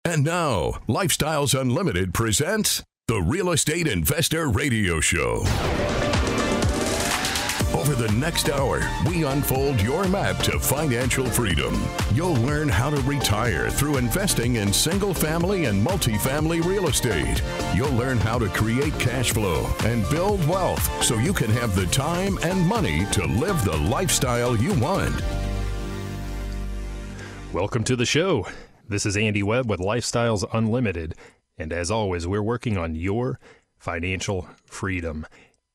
And now, Lifestyles Unlimited presents the Real Estate Investor Radio Show. Over the next hour, we unfold your map to financial freedom. You'll learn how to retire through investing in single family and multifamily real estate. You'll learn how to create cash flow and build wealth so you can have the time and money to live the lifestyle you want. Welcome to the show. This is Andy Webb with Lifestyles Unlimited. And as always, we're working on your financial freedom.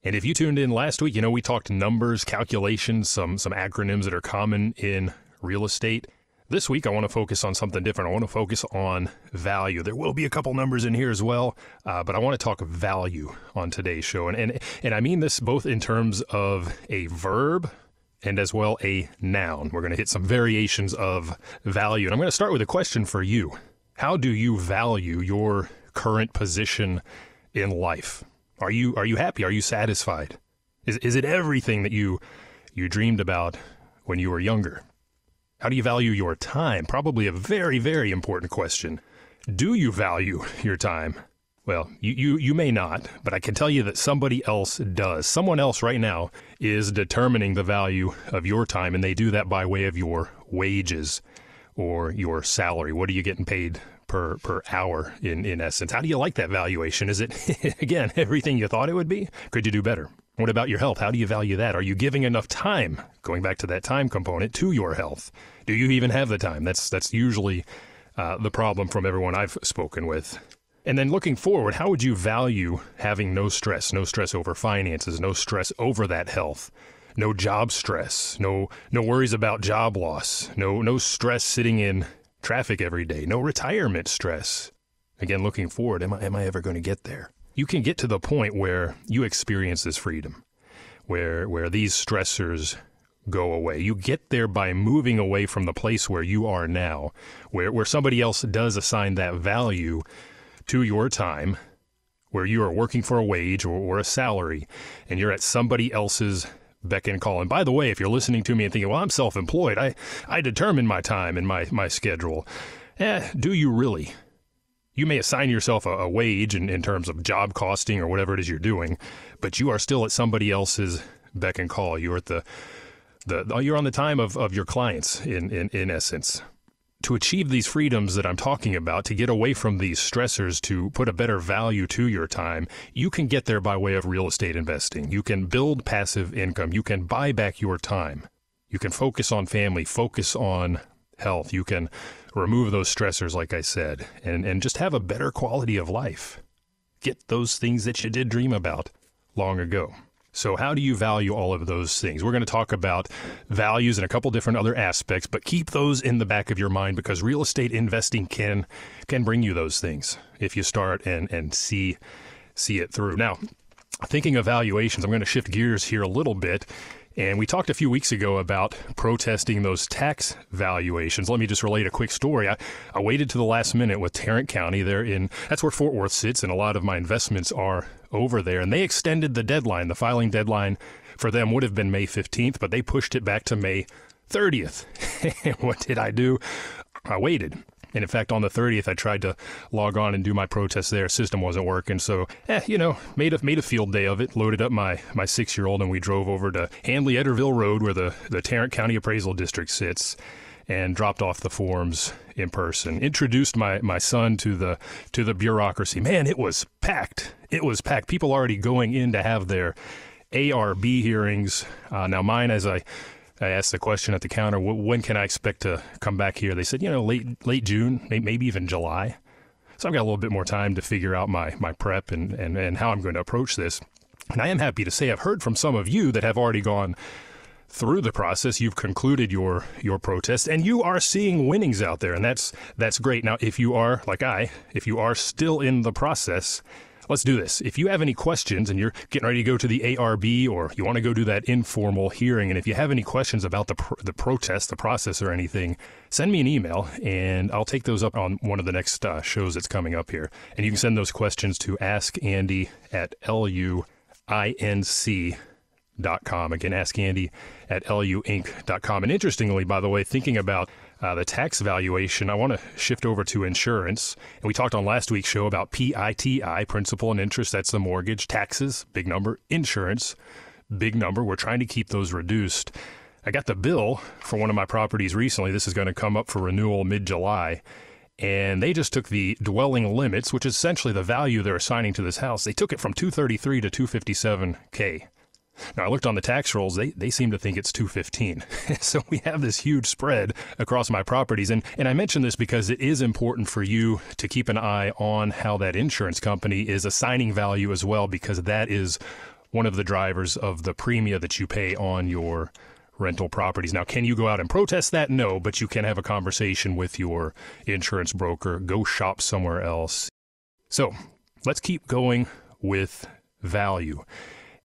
And if you tuned in last week, we talked numbers, calculations, some acronyms that are common in real estate. This week, I want to focus on something different. I want to focus on value. There will be a couple numbers in here as well, but I want to talk value on today's show. And I mean this both in terms of a verb and as well a noun. We're going to hit some variations of value. And I'm going to start with a question for you. How do you value your current position in life? Are you happy? Are you satisfied? Is it everything that you dreamed about when you were younger? How do you value your time? Probably a very, very important question. Do you value your time? Well, you may not, but I can tell you that somebody else does. Someone else right now is determining the value of your time, and they do that by way of your wages or your salary. What are you getting paid per hour in essence? How do you like that valuation? Is it, again, everything you thought it would be? Could you do better? What about your health? How do you value that? Are you giving enough time, going back to that time component, to your health? Do you even have the time? That's usually the problem from everyone I've spoken with. And then looking forward, how would you value having no stress over finances, no stress over that health, no job stress, no worries about job loss, no stress sitting in traffic every day, no retirement stress? Again, looking forward, am I ever going to get there? You can get to the point where you experience this freedom, where these stressors go away. You get there by moving away from the place where you are now, where somebody else does assign that value to your time, where you are working for a wage or a salary, and you're at somebody else's beck and call. And by the way, if you're listening to me and thinking, well, I'm self-employed, I determine my time and my schedule. Do you really? You may assign yourself a wage in terms of job costing or whatever it is you're doing, but you are still at somebody else's beck and call. You're at you're on the time of your clients in essence. To achieve these freedoms that I'm talking about, to get away from these stressors, to put a better value to your time, you can get there by way of real estate investing. You can build passive income. You can buy back your time. You can focus on family, focus on health. You can remove those stressors, like I said, and just have a better quality of life. Get those things that you did dream about long ago. So how do you value all of those things? We're going to talk about values and a couple different other aspects, but keep those in the back of your mind because real estate investing can bring you those things if you start and see it through. Now, thinking of valuations, I'm going to shift gears here a little bit. And we talked a few weeks ago about protesting those tax valuations. Let me just relate a quick story. I waited to the last minute with Tarrant County. That's where Fort Worth sits, and a lot of my investments are over there. And they extended the deadline. The filing deadline for them would have been May 15th, but they pushed it back to May 30th. And what did I do? I waited. And in fact, on the 30th, I tried to log on and do my protest there. System wasn't working. So, made a field day of it, loaded up my 6-year-old, and we drove over to Handley-Etterville Road, where the Tarrant County Appraisal District sits, and dropped off the forms in person. Introduced my son to the bureaucracy. Man, it was packed. It was packed. People already going in to have their ARB hearings. Now, mine, as I asked the question at the counter, when can I expect to come back here? They said, late June, maybe even July. So I've got a little bit more time to figure out my prep and how I'm going to approach this. And I am happy to say I've heard from some of you that have already gone through the process. You've concluded your protest, and you are seeing winnings out there, and that's great. Now, if you are, like if you are still in the process, let's do this. If you have any questions and you're getting ready to go to the ARB or you want to go do that informal hearing, and if you have any questions about the protest, the process or anything, send me an email and I'll take those up on one of the next shows that's coming up here. And you can send those questions to askandy@luinc.com. Again, askandy@luinc.com. And interestingly, by the way, thinking about the tax valuation, I want to shift over to insurance. And we talked on last week's show about PITI, principal and interest. That's the mortgage. Taxes, big number. Insurance, big number. We're trying to keep those reduced. I got the bill for one of my properties recently. This is going to come up for renewal mid-July. And they just took the dwelling limits, which is essentially the value they're assigning to this house. They took it from $233,000 to $257,000. Now, I looked on the tax rolls. They seem to think it's $215,000. So we have this huge spread across my properties. And I mention this because it is important for you to keep an eye on how that insurance company is assigning value as well, because that is one of the drivers of the premium that you pay on your rental properties. Now, can you go out and protest that? No, but you can have a conversation with your insurance broker. Go shop somewhere else. So let's keep going with value.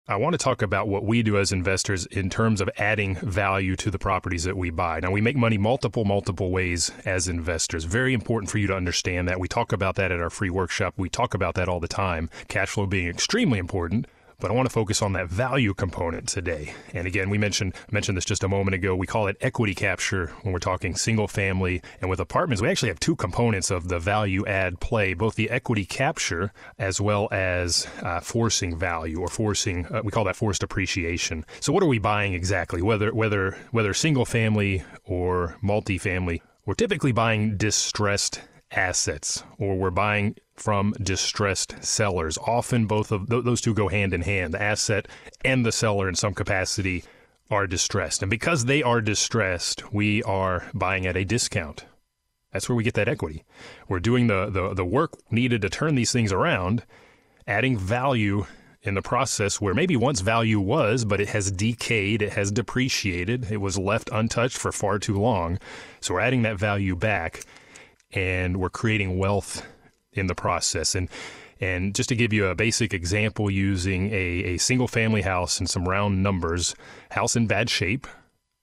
I want to talk about what we do as investors in terms of adding value to the properties that we buy. Now, we make money multiple ways as investors. Very important for you to understand that. We talk about that at our free workshop. We talk about that all the time. Cash flow being extremely important. But I want to focus on that value component today. And again, I mentioned this just a moment ago. We call it equity capture when we're talking single family. And with apartments, we actually have two components of the value add play, both the equity capture as well as forcing value or forcing, we call that forced appreciation. So what are we buying exactly? Whether single family or multifamily, we're typically buying distressed assets, or we're buying from distressed sellers. Often both of those two go hand in hand. The asset and the seller in some capacity are distressed. And because they are distressed, we are buying at a discount. That's where we get that equity. We're doing the work needed to turn these things around, adding value in the process where maybe once value was, but it has decayed, it has depreciated, it was left untouched for far too long. So we're adding that value back, and we're creating wealth in the process. And just to give you a basic example, using a single family house and some round numbers, house in bad shape,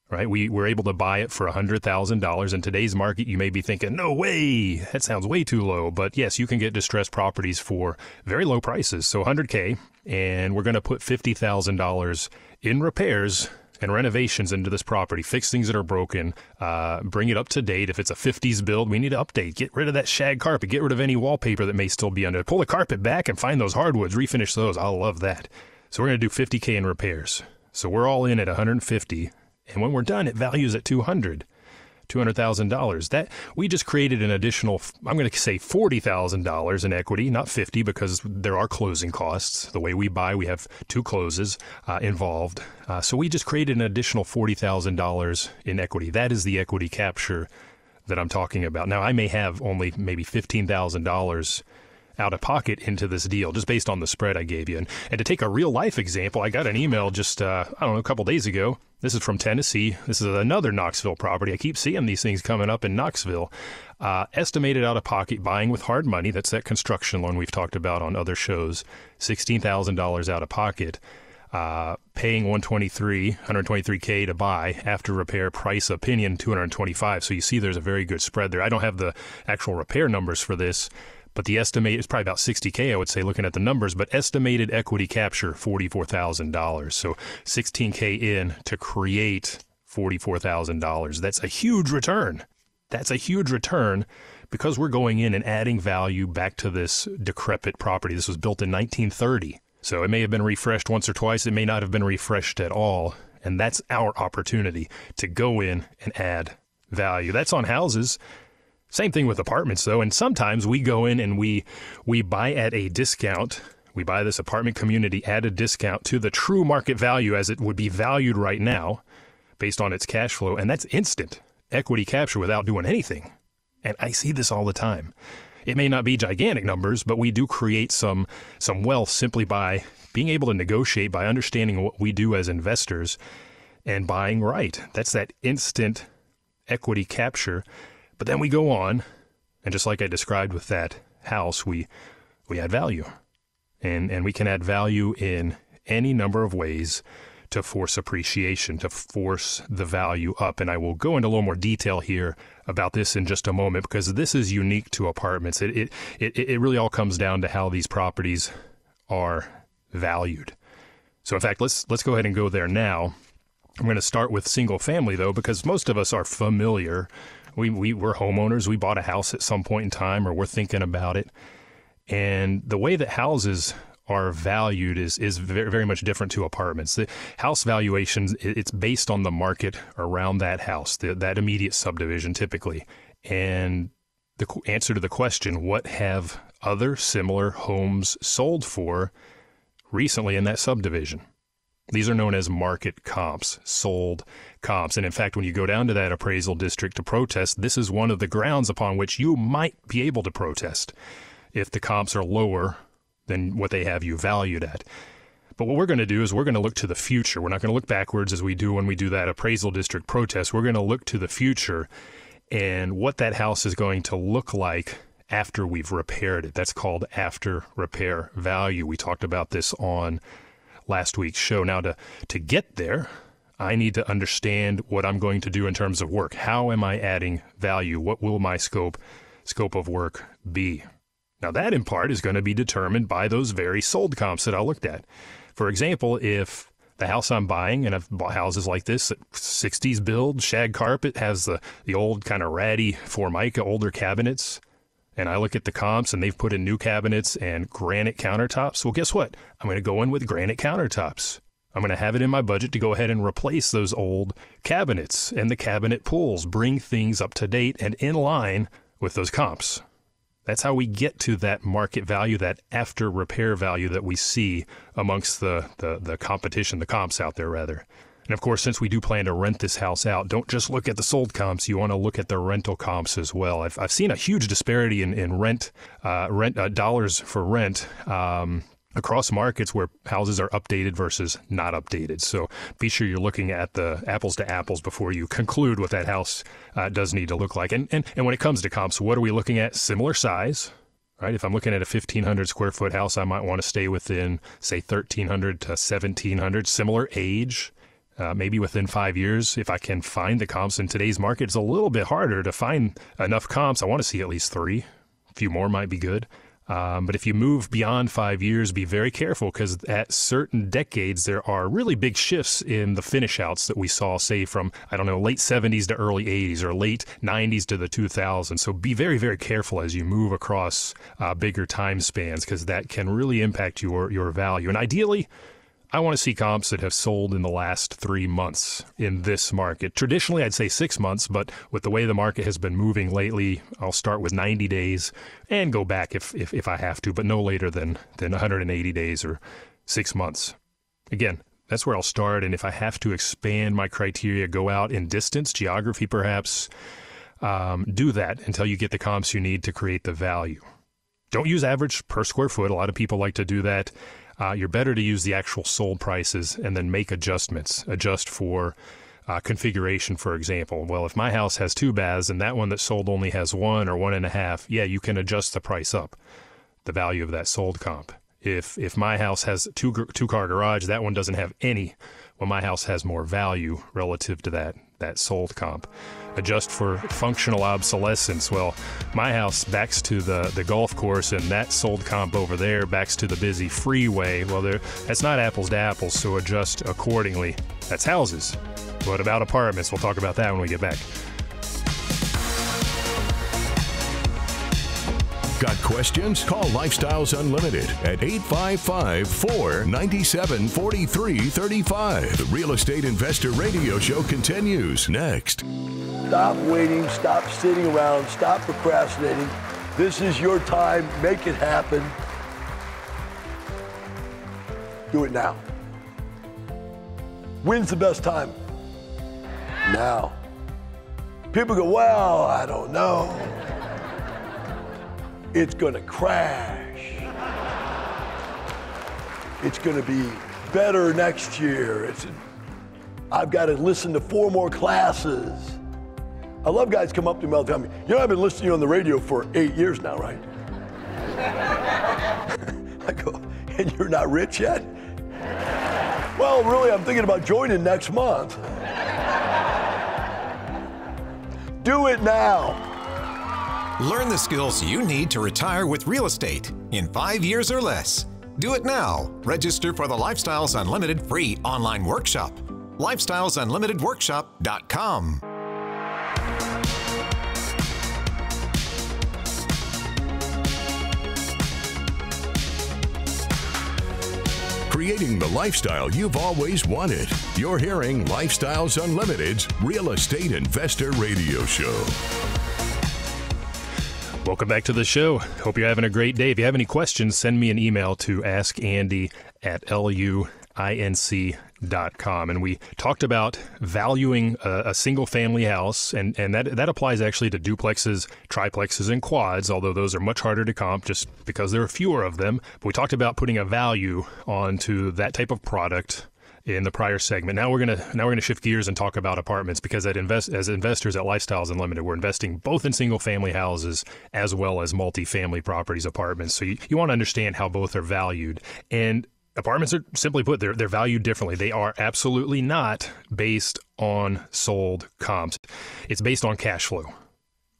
right? We were able to buy it for $100,000. In today's market, you may be thinking, no way, that sounds way too low. But yes, you can get distressed properties for very low prices. So $100K, and we're going to put $50,000 in repairs and renovations into this property, fix things that are broken, bring it up to date. If it's a 50s build, we need to update, get rid of that shag carpet, get rid of any wallpaper that may still be under it, pull the carpet back and find those hardwoods, refinish those. I love that. So we're going to do $50K in repairs. So we're all in at $150. And when we're done, it values at $200,000. That we just created an additional, I'm going to say $40,000 in equity, not 50, because there are closing costs. The way we buy, we have two closes involved. So we just created an additional $40,000 in equity. That is the equity capture that I'm talking about. Now, I may have only maybe $15,000 out of pocket into this deal, just based on the spread I gave you. And to take a real life example, I got an email just, a couple days ago. This is from Tennessee. This is another Knoxville property. I keep seeing these things coming up in Knoxville. Estimated out of pocket, buying with hard money. That's that construction loan we've talked about on other shows. $16,000 out of pocket. Paying $123K to buy, after repair, price opinion $225. So you see there's a very good spread there. I don't have the actual repair numbers for this, but the estimate is probably about $60K, I would say, looking at the numbers. But estimated equity capture, $44,000. So $16K in to create $44,000. That's a huge return. That's a huge return because we're going in and adding value back to this decrepit property. This was built in 1930. So it may have been refreshed once or twice. It may not have been refreshed at all. And that's our opportunity to go in and add value. That's on houses. Same thing with apartments, though. And sometimes we go in and we buy at a discount. We buy this apartment community at a discount to the true market value as it would be valued right now based on its cash flow. And that's instant equity capture without doing anything. And I see this all the time. It may not be gigantic numbers, but we do create some wealth simply by being able to negotiate, by understanding what we do as investors and buying right. That's that instant equity capture. But then we go on, and just like I described with that house, we add value. And we can add value in any number of ways to force appreciation, to force the value up. And I will go into a little more detail here about this in just a moment, because this is unique to apartments. It really all comes down to how these properties are valued. So in fact, let's go ahead and go there now. I'm going to start with single family, though, because most of us are familiar we're homeowners. We bought a house at some point in time, or we're thinking about it. And the way that houses are valued is very, very much different to apartments. The house valuations, it's based on the market around that house, that immediate subdivision typically. And the answer to the question, what have other similar homes sold for recently in that subdivision? These are known as market comps, sold comps. And in fact, when you go down to that appraisal district to protest, this is one of the grounds upon which you might be able to protest if the comps are lower than what they have you valued at. But what we're going to do is we're going to look to the future. We're not going to look backwards as we do when we do that appraisal district protest. We're going to look to the future and what that house is going to look like after we've repaired it. That's called after repair value. We talked about this on last week's show. Now, to get there, I need to understand what I'm going to do in terms of work. How am I adding value? What will my scope of work be? Now, that in part is going to be determined by those very sold comps that I looked at. For example, if the house I'm buying, and I've bought houses like this, 60s build, shag carpet, has the old kind of ratty Formica older cabinets, and I look at the comps and they've put in new cabinets and granite countertops, well, guess what? I'm going to go in with granite countertops. I'm going to have it in my budget to go ahead and replace those old cabinets and the cabinet pulls, bring things up to date and in line with those comps. That's how we get to that market value, that after repair value that we see amongst the competition, the comps out there rather. And of course, since we do plan to rent this house out, don't just look at the sold comps. You want to look at the rental comps as well. I've seen a huge disparity in rent dollars for rent across markets where houses are updated versus not updated. So be sure you're looking at the apples to apples before you conclude what that house does need to look like. And when it comes to comps, what are we looking at? Similar size, right? If I'm looking at a 1,500 square foot house, I might want to stay within, say, 1,300 to 1,700. Similar age. Maybe within 5 years, if I can find the comps. In today's market, it's a little bit harder to find enough comps. I want to see at least 3. A few more might be good. But if you move beyond 5 years, be very careful because at certain decades, there are really big shifts in the finish outs that we saw, say, from, late 70s to early 80s or late 90s to the 2000s. So be very, very careful as you move across bigger time spans because that can really impact your value. And ideally, I want to see comps that have sold in the last 3 months in this market. Traditionally, I'd say 6 months, but with the way the market has been moving lately, I'll start with 90 days and go back if I have to, but no later than 180 days or 6 months. Again, that's where I'll start, and if I have to expand my criteria, go out in distance, geography perhaps, do that until you get the comps you need to create the value. Don't use average per square foot. A lot of people like to do that. You're better to use the actual sold prices and then make adjustments. Adjust for configuration, for example. Well, if my house has 2 baths and that one that sold only has 1 or 1.5, yeah, you can adjust the price up, the value of that sold comp. If my house has two-car garage, that one doesn't have any. Well, my house has more value relative to that sold comp. Adjust for functional obsolescence. Well, my house backs to the golf course and that sold comp over there backs to the busy freeway. Well, that's not apples to apples, so adjust accordingly. That's houses. What about apartments? We'll talk about that when we get back. Got questions? Call Lifestyles Unlimited at 855-497-4335. The Real Estate Investor Radio Show continues next. Stop waiting. Stop sitting around. Stop procrastinating. This is your time. Make it happen. Do it now. When's the best time? Now. People go, well, I don't know. It's going to crash. It's going to be better next year. I've got to listen to 4 more classes. I love guys come up to me all the time. I've been listening to you on the radio for 8 years now, right? I go, and you're not rich yet? Well, really, I'm thinking about joining next month. Do it now. Learn the skills you need to retire with real estate in 5 years or less. Do it now. Register for the Lifestyles Unlimited free online workshop. LifestylesUnlimitedWorkshop.com. creating the lifestyle you've always wanted. You're hearing Lifestyles Unlimited's Real Estate Investor Radio Show. Welcome back to the show. Hope you're having a great day. If you have any questions, send me an email to askandy@luinc.com. And we talked about valuing a single-family house, and that applies actually to duplexes, triplexes, and quads, although those are much harder to comp just because there are fewer of them. But we talked about putting a value onto that type of product in the prior segment. Now we're gonna shift gears and talk about apartments, because as investors at Lifestyles Unlimited, we're investing both in single-family houses as well as multifamily properties, apartments. So you want to understand how both are valued. And apartments are, simply put, they're valued differently. They are absolutely not based on sold comps. It's based on cash flow.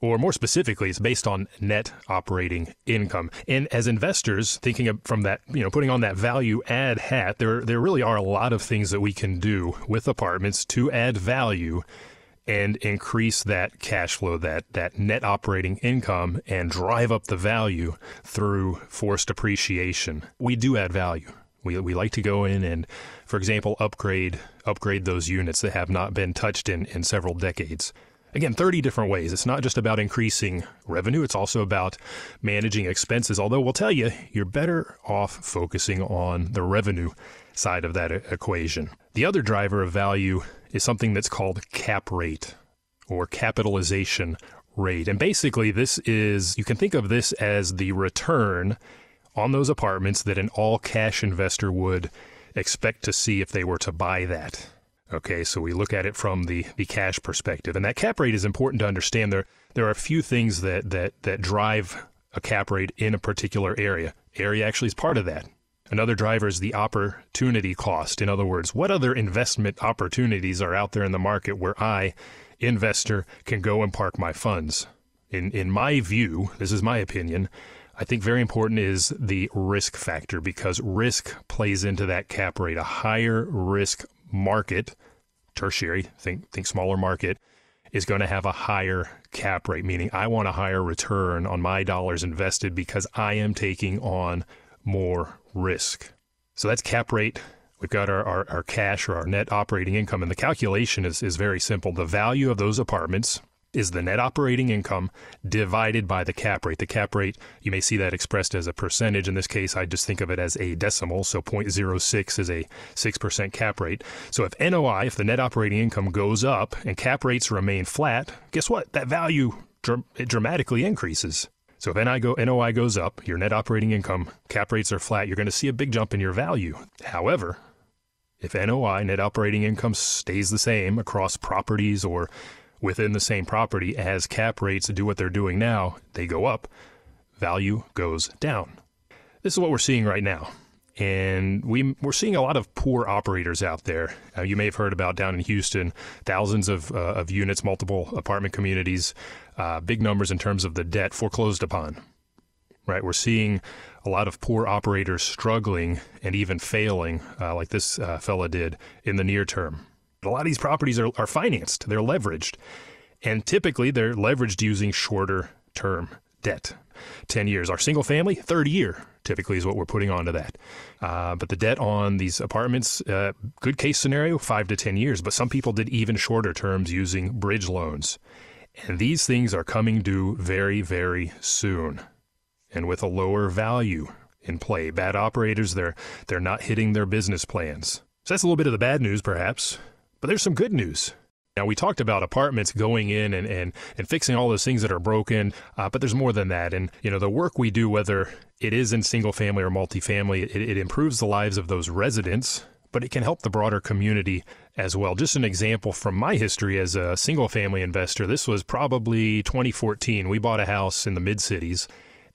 Or more specifically, it's based on net operating income. And as investors, thinking of from that, putting on that value add hat, there really are a lot of things that we can do with apartments to add value and increase that cash flow, that net operating income, and drive up the value through forced appreciation. We do add value. We like to go in and, for example, upgrade those units that have not been touched in several decades. Again, 30 different ways. It's not just about increasing revenue. It's also about managing expenses. Although we'll tell you, you're better off focusing on the revenue side of that equation. The other driver of value is something that's called cap rate, or capitalization rate. And basically, you can think of this as the return on those apartments that an all-cash investor would expect to see if they were to buy that. Okay, so we look at it from the cash perspective. And that cap rate is important to understand. There are a few things that drive a cap rate in a particular area. Area actually is part of that. Another driver is the opportunity cost. In other words, what other investment opportunities are out there in the market where I, investor, can go and park my funds? In my view, this is my opinion, I think very important is the risk factor, because risk plays into that cap rate. A higher risk market, tertiary, think smaller market, is going to have a higher cap rate, meaning I want a higher return on my dollars invested because I am taking on more risk. So that's cap rate. We've got our cash, or our net operating income, and the calculation is very simple. The value of those apartments is the net operating income divided by the cap rate. The cap rate, you may see that expressed as a percentage. In this case, I just think of it as a decimal, so 0.06 is a 6% cap rate. So if NOI, if the net operating income goes up and cap rates remain flat, guess what? That value dramatically increases. So if NOI goes up, your net operating income, cap rates are flat, you're going to see a big jump in your value. However, if NOI, net operating income, stays the same across properties or within the same property, as cap rates do what they're doing now, they go up, value goes down. This is what we're seeing right now. And we're seeing a lot of poor operators out there. You may have heard about down in Houston, thousands of units, multiple apartment communities, big numbers in terms of the debt foreclosed upon. Right? We're seeing a lot of poor operators struggling and even failing, like this fella did in the near term. A lot of these properties are financed. They're leveraged. And typically, they're leveraged using shorter term debt. 10 years. Our single family, 30-year typically is what we're putting onto that. But the debt on these apartments, good case scenario, 5 to 10 years. But some people did even shorter terms using bridge loans. And these things are coming due very, very soon, and with a lower value in play. Bad operators, they're not hitting their business plans. So that's a little bit of the bad news, perhaps. But there's some good news. Now, we talked about apartments going in and fixing all those things that are broken, but there's more than that. And, the work we do, whether it is in single family or multifamily, it improves the lives of those residents, but it can help the broader community as well. Just an example from my history as a single family investor, this was probably 2014. We bought a house in the mid-cities.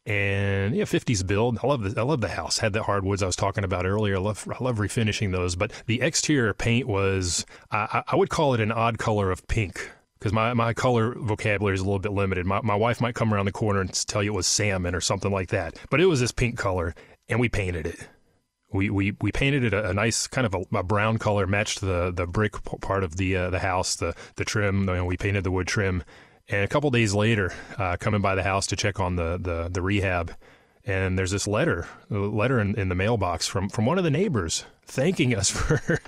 And 50s build. I love the house. Had the hardwoods I was talking about earlier. I love refinishing those. But the exterior paint was, I would call it an odd color of pink, because my color vocabulary is a little bit limited. My wife might come around the corner and tell you it was salmon or something like that. But it was this pink color, and we painted it. We painted it a nice kind of a brown color, matched the brick part of the house, the trim. We painted the wood trim. And a couple days later, coming by the house to check on the rehab, And there's this letter in the mailbox from one of the neighbors thanking us for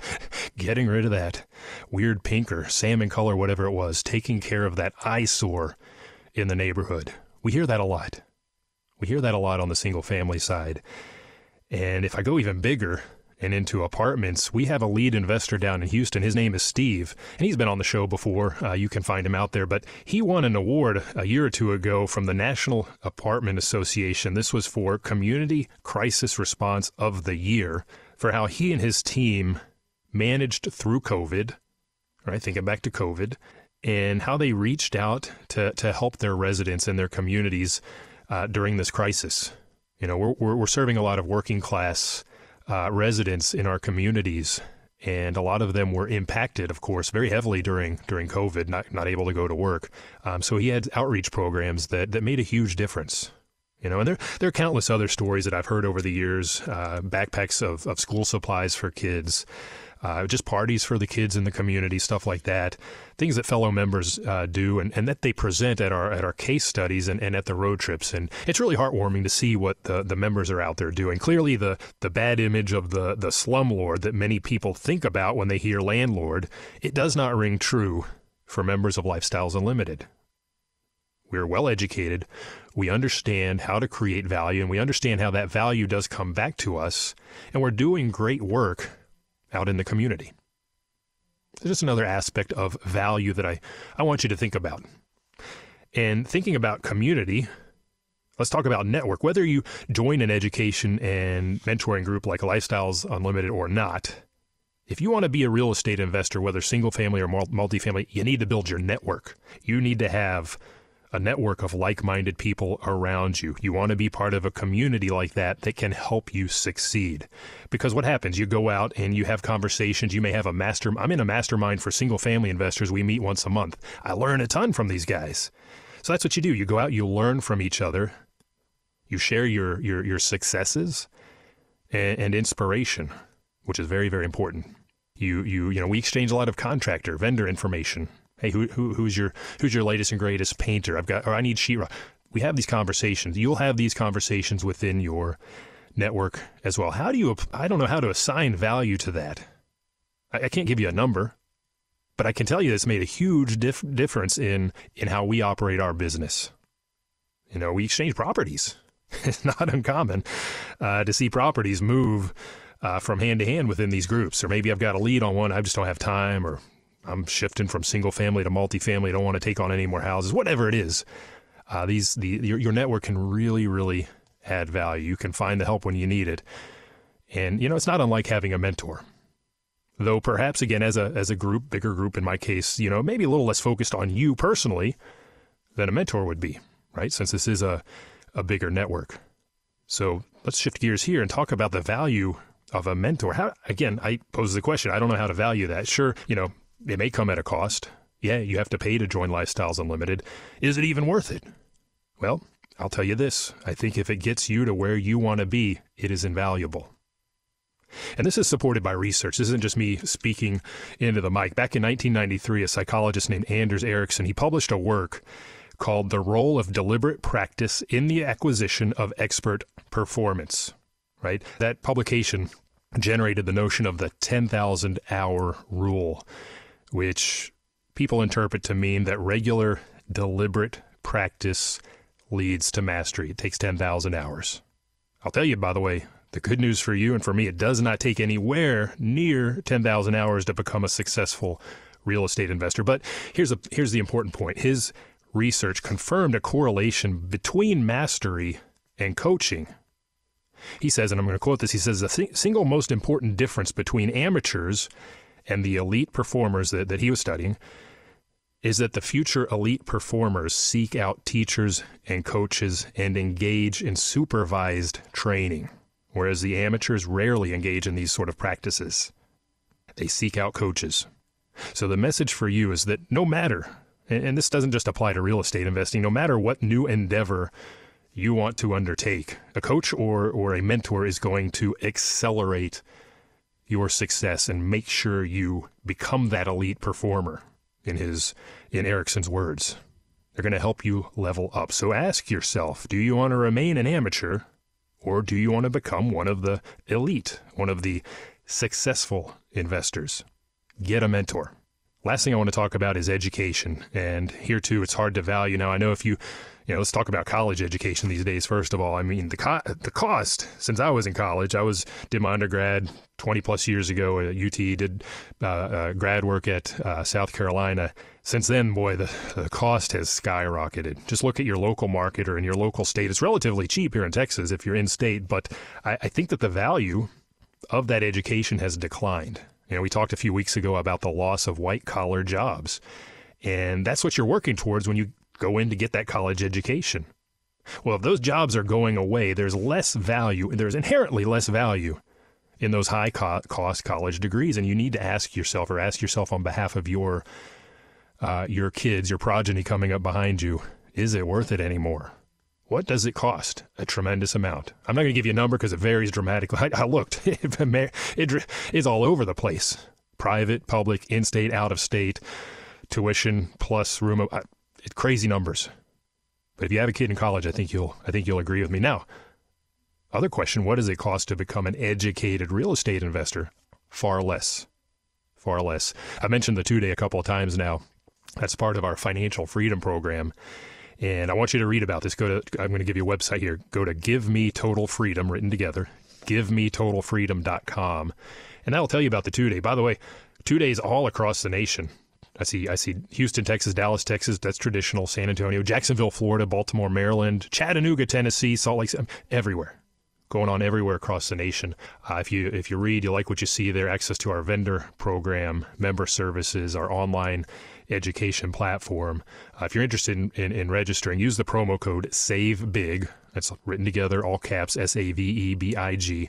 getting rid of that weird pink or salmon color, whatever it was, taking care of that eyesore in the neighborhood. We hear that a lot. We hear that a lot on the single family side. And if I go even bigger and into apartments, we have a lead investor down in Houston. His name is Steve, and he's been on the show before. You can find him out there. But he won an award a year or two ago from the National Apartment Association. This was for Community Crisis Response of the Year, for how he and his team managed through COVID, right? Thinking back to COVID, and how they reached out to help their residents and their communities during this crisis. You know, we're serving a lot of working class residents in our communities, and a lot of them were impacted, of course, very heavily during COVID, not able to go to work. So he had outreach programs that made a huge difference. You know, and there are countless other stories that I've heard over the years, backpacks of school supplies for kids, just parties for the kids in the community, stuff like that, things that fellow members do and that they present at our case studies and at the road trips. And it's really heartwarming to see what the members are out there doing. Clearly, the bad image of the slumlord that many people think about when they hear landlord, it does not ring true for members of Lifestyles Unlimited. We're well educated. We understand how to create value, and we understand how that value does come back to us, and we're doing great work out in the community. There's just another aspect of value that I want you to think about. And thinking about community, let's talk about network. Whether you join an education and mentoring group like Lifestyles Unlimited or not, if you want to be a real estate investor, whether single family or multifamily, you need to build your network. You need to have a network of like-minded people around you. You want to be part of a community like that can help you succeed. Because what happens? You go out and you have conversations. You may have I'm in a mastermind for single-family investors. We meet once a month. I learn a ton from these guys. So that's what you do. You go out, you learn from each other. You share your successes and inspiration, which is very, very important. We exchange a lot of contractor, vendor information. Hey, who's your latest and greatest painter? I need sheetrock. We have these conversations. You'll have these conversations within your network as well. I don't know how to assign value to that. I can't give you a number, but I can tell you this made a huge difference in how we operate our business. You know, we exchange properties. It's not uncommon to see properties move from hand to hand within these groups. Or maybe I've got a lead on one, I just don't have time, or I'm shifting from single family to multifamily. I don't want to take on any more houses. Whatever it is, your network can really, really add value. You can find the help when you need it, and it's not unlike having a mentor. Though perhaps again, as a group, bigger group in my case, maybe a little less focused on you personally than a mentor would be, right? Since this is a bigger network. So let's shift gears here and talk about the value of a mentor. I pose the question. I don't know how to value that. Sure, it may come at a cost. Yeah, you have to pay to join Lifestyles Unlimited. Is it even worth it? Well, I'll tell you this. I think if it gets you to where you want to be, it is invaluable. And this is supported by research. This isn't just me speaking into the mic. Back in 1993, a psychologist named Anders Ericsson, he published a work called The Role of Deliberate Practice in the Acquisition of Expert Performance, right? That publication generated the notion of the 10,000 hour rule, which people interpret to mean that regular, deliberate practice leads to mastery. It takes 10,000 hours. I'll tell you, by the way, the good news for you and for me, it does not take anywhere near 10,000 hours to become a successful real estate investor. But here's the important point. His research confirmed a correlation between mastery and coaching. He says, and I'm going to quote this, he says, the single most important difference between amateurs and the elite performers that he was studying is that the future elite performers seek out teachers and coaches and engage in supervised training, whereas the amateurs rarely engage in these sort of practices. They seek out coaches. So the message for you is that no matter, and this doesn't just apply to real estate investing, no matter what new endeavor you want to undertake, a coach or a mentor is going to accelerate your success and make sure you become that elite performer, in Ericsson's words. They're going to help you level up. So ask yourself, do you want to remain an amateur Or do you want to become one of the elite, one of the successful investors? Get a mentor. Last thing I want to talk about is education. And here too, it's hard to value. Now, I know if let's talk about college education these days. First of all, I mean, the cost, since I was in college, did my undergrad 20 plus years ago at UT, did grad work at South Carolina. Since then, boy, the cost has skyrocketed. Just look at your local market or in your local state. It's relatively cheap here in Texas if you're in state, but I think that the value of that education has declined. We talked a few weeks ago about the loss of white-collar jobs, and that's what you're working towards when you go in to get that college education. Well, if those jobs are going away, there's inherently less value in those high-cost college degrees, and you need to ask yourself on behalf of your kids, your progeny coming up behind you, is it worth it anymore? What does it cost? A tremendous amount. I'm not going to give you a number because it varies dramatically. I looked. It's all over the place. Private, public, in-state, out-of-state, tuition plus room. Crazy numbers. But if you have a kid in college, I think you'll agree with me. Now, other question, what does it cost to become an educated real estate investor? Far less. Far less. I mentioned the 2-day a couple of times now. That's part of our financial freedom program. And I want you to read about this. I'm going to give you a website here. Go to Give Me Total Freedom, written together, givemetotalfreedom.com. And that'll tell you about the 2-day. By the way, 2 days all across the nation. I see Houston, Texas, Dallas, Texas. That's traditional. San Antonio, Jacksonville, Florida, Baltimore, Maryland, Chattanooga, Tennessee, Salt Lake City, everywhere. Going on everywhere across the nation. If you read, you like what you see there, access to our vendor program, member services, our online education platform. If you're interested in registering, use the promo code SAVEBIG. That's written together, all caps, SAVEBIG.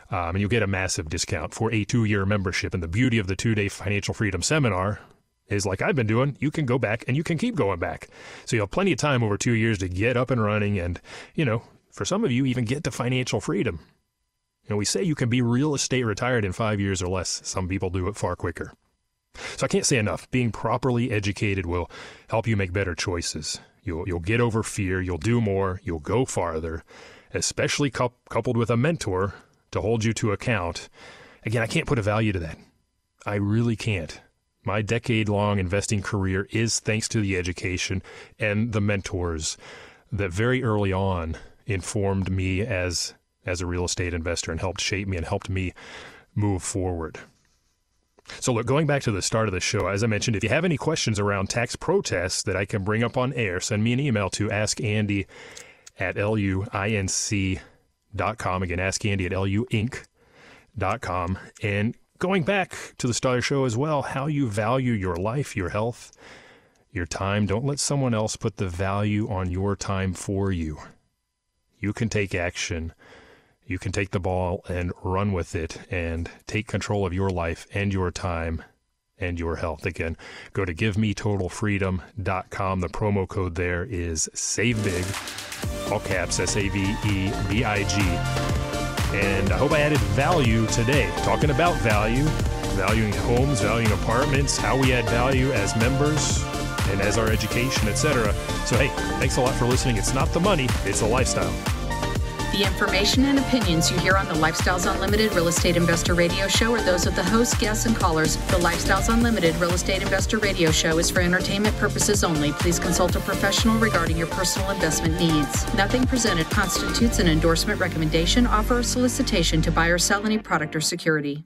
And you'll get a massive discount for a 2-year membership. And the beauty of the 2-day Financial Freedom Seminar is, like I've been doing, you can go back and you can keep going back. So you'll have plenty of time over 2 years to get up and running and, for some of you, even get to financial freedom. We say you can be real estate retired in 5 years or less. Some people do it far quicker. So I can't say enough. Being properly educated will help you make better choices. You'll get over fear. You'll do more. You'll go farther, especially coupled with a mentor to hold you to account. Again, I can't put a value to that. I really can't. My decade-long investing career is thanks to the education and the mentors that very early on informed me as a real estate investor and helped shape me and helped me move forward. So look, going back to the start of the show, as I mentioned, if you have any questions around tax protests that I can bring up on air, send me an email to askandy@luinc.com. Again, askandy@luinc.com. And going back to the start of the show as well, how you value your life, your health, your time. Don't let someone else put the value on your time for you. You can take action. You can take the ball and run with it and take control of your life and your time and your health. Again, go to givemetotalfreedom.com. The promo code there is SAVEBIG, all caps, SAVEBIG. And I hope I added value today. Talking about value, valuing homes, valuing apartments, how we add value as members and as our education, etc. So hey, thanks a lot for listening. It's not the money, it's a lifestyle. The information and opinions you hear on the Lifestyles Unlimited Real Estate Investor Radio Show are those of the hosts, guests, and callers. The Lifestyles Unlimited Real Estate Investor Radio Show is for entertainment purposes only. Please consult a professional regarding your personal investment needs. Nothing presented constitutes an endorsement, recommendation, offer, or solicitation to buy or sell any product or security.